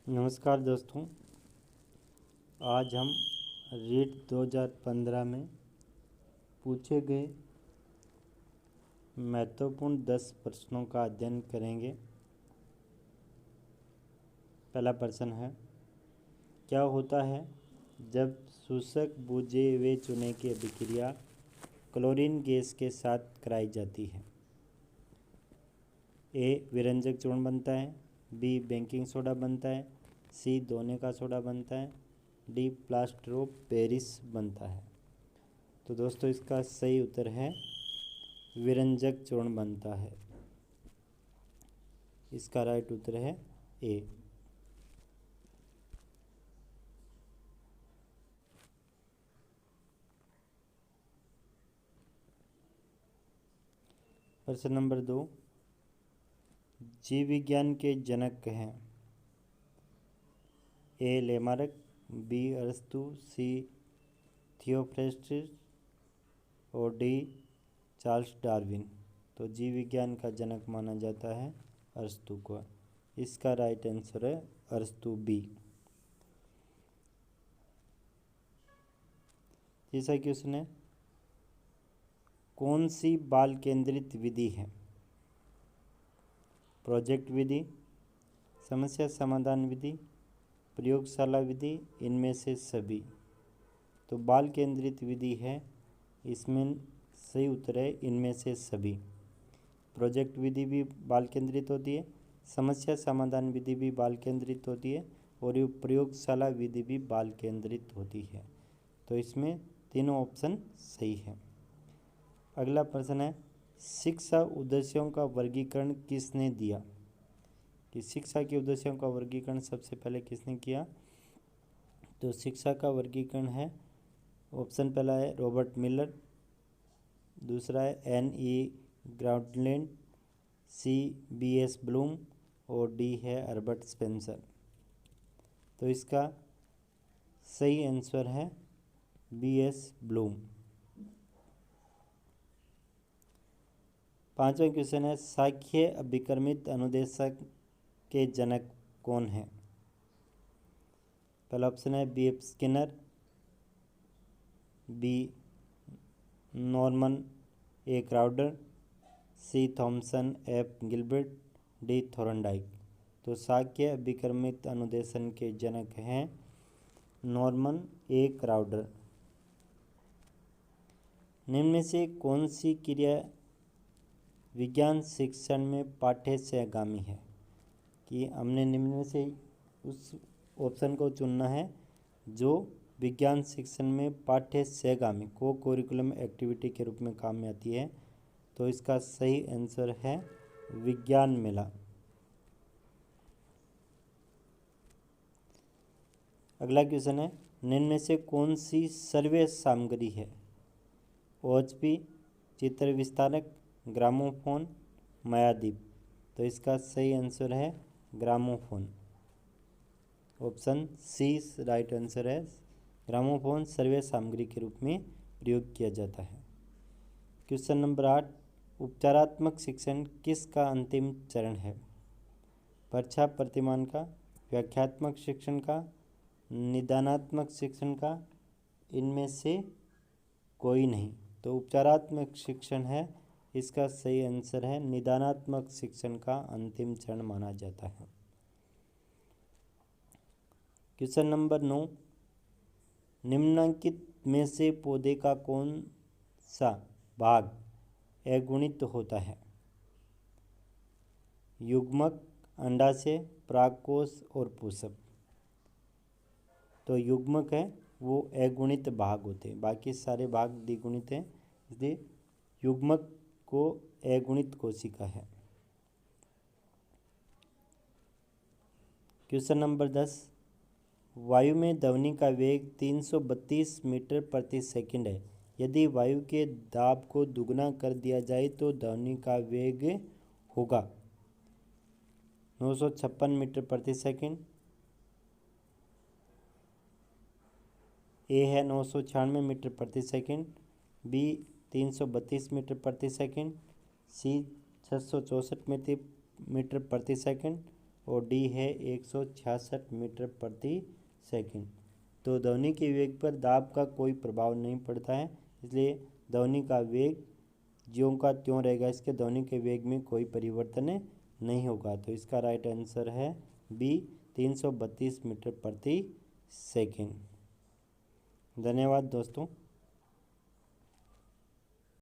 नमस्कार दोस्तों। आज हम रीट 2015 में पूछे गए महत्वपूर्ण 10 प्रश्नों का अध्ययन करेंगे। पहला प्रश्न है, क्या होता है जब शोषक बुझे हुए चूने की अभिक्रिया क्लोरीन गैस के साथ कराई जाती है? ए. विरंजक चूर्ण बनता है, बी. बेकिंग सोडा बनता है, सी. धोने का सोडा बनता है, डी. प्लास्टर ऑफ पेरिस बनता है। तो दोस्तों इसका सही उत्तर है विरंजक चूर्ण बनता है। इसका राइट उत्तर है ए। प्रश्न नंबर 2, जीव विज्ञान के जनक हैं? ए. Lamarck, B. अरस्तु, सी. थियोफ्रेस्टस और डी. Charles Darwin. तो जीव विज्ञान का जनक माना जाता है अरस्तु को। इसका राइट आंसर है अरस्तु, बी। तीसरा क्वेश्चन है, कौन सी बाल केंद्रित विधि है? प्रोजेक्ट विधि, समस्या समाधान विधि, प्रयोगशाला विधि, इनमें से सभी। तो बाल केंद्रित विधि है, इसमें सही उत्तर है इनमें से सभी। प्रोजेक्ट विधि भी बाल केंद्रित होती है, समस्या समाधान विधि भी बाल केंद्रित होती है और ये प्रयोगशाला विधि भी बाल केंद्रित होती है। तो इसमें तीनों ऑप्शन सही है। अगला प्रश्न है, शिक्षा उद्देश्यों का वर्गीकरण किसने दिया? कि शिक्षा के उद्देश्यों का वर्गीकरण सबसे पहले किसने किया? तो शिक्षा का वर्गीकरण है, ऑप्शन पहला है रॉबर्ट मिलर, दूसरा है N.E. ग्राउंडलैंड, सी. B.S. ब्लूम और डी है हर्बर्ट स्पेंसर। तो इसका सही आंसर है B.S. ब्लूम। पांचवा क्वेश्चन है, सांख्यिकीय अभिकर्मित अनुदेशक के जनक कौन है? पहला ऑप्शन है B.F. Skinner, B. Norman A. Crowder, C. Thomson F. Gilbert, D. Thorndike. तो सांख्यिकीय अभिकर्मित अनुदेशन के जनक हैं नॉर्मन ए. क्राउडर। निम्न में से कौन सी क्रिया विज्ञान शिक्षण में पाठ्य सहगामी है? कि हमने निम्न में से उस ऑप्शन को चुनना है जो विज्ञान शिक्षण में पाठ्य सहगामी को करिकुलम एक्टिविटी के रूप में काम में आती है। तो इसका सही आंसर है विज्ञान मेला। अगला क्वेश्चन है, निम्न में से कौन सी सर्वे सामग्री है? OHP, चित्र विस्तारक, ग्रामोफोन, मायादीप। तो इसका सही आंसर है gramophone. Option C right answer है। ग्रामोफोन सर्वे सामग्री के रूप में प्रयोग किया जाता है। क्वेश्चन नंबर 8, उपचारात्मक शिक्षण किसका अंतिम चरण है? परीक्षा प्रतिमान का, व्याख्यात्मक शिक्षण का, निदानात्मक शिक्षण का, इनमें से कोई नहीं। तो उपचारात्मक शिक्षण है, इसका सही आंसर है निदानात्मक शिक्षण का अंतिम चरण माना जाता है। क्वेश्चन नंबर 9, निम्नलिखित में से पौधे का कौन सा भाग अगुणित होता है? युग्मक, अंडाशय, परागकोश और पुष्प। तो युग्मक है वो अगुणित भाग होते हैं, बाकी सारे भाग द्विगुणित हैं, इसलिए युग्मक को अगुणित कोशिका है। क्वेश्चन नंबर 10, वायु में ध्वनि का वेग 332 मीटर प्रति सेकंड है। यदि वायु के दाब को दुगना कर दिया जाए तो ध्वनि का वेग होगा 956 मीटर प्रति सेकंड, ए है 996 मीटर प्रति सेकंड, बी 332 मीटर प्रति सेकंड, सी 664 मीटर प्रति सेकंड और डी है 166 मीटर प्रति सेकंड। तो ध्वनि के वेग पर दाब का कोई प्रभाव नहीं पड़ता है, इसलिए ध्वनि का वेग ज्यों का त्यों रहेगा, इसके ध्वनि के वेग में कोई परिवर्तन नहीं होगा। तो इसका राइट आंसर है बी 332 मीटर प्रति सेकंड। धन्यवाद दोस्तों।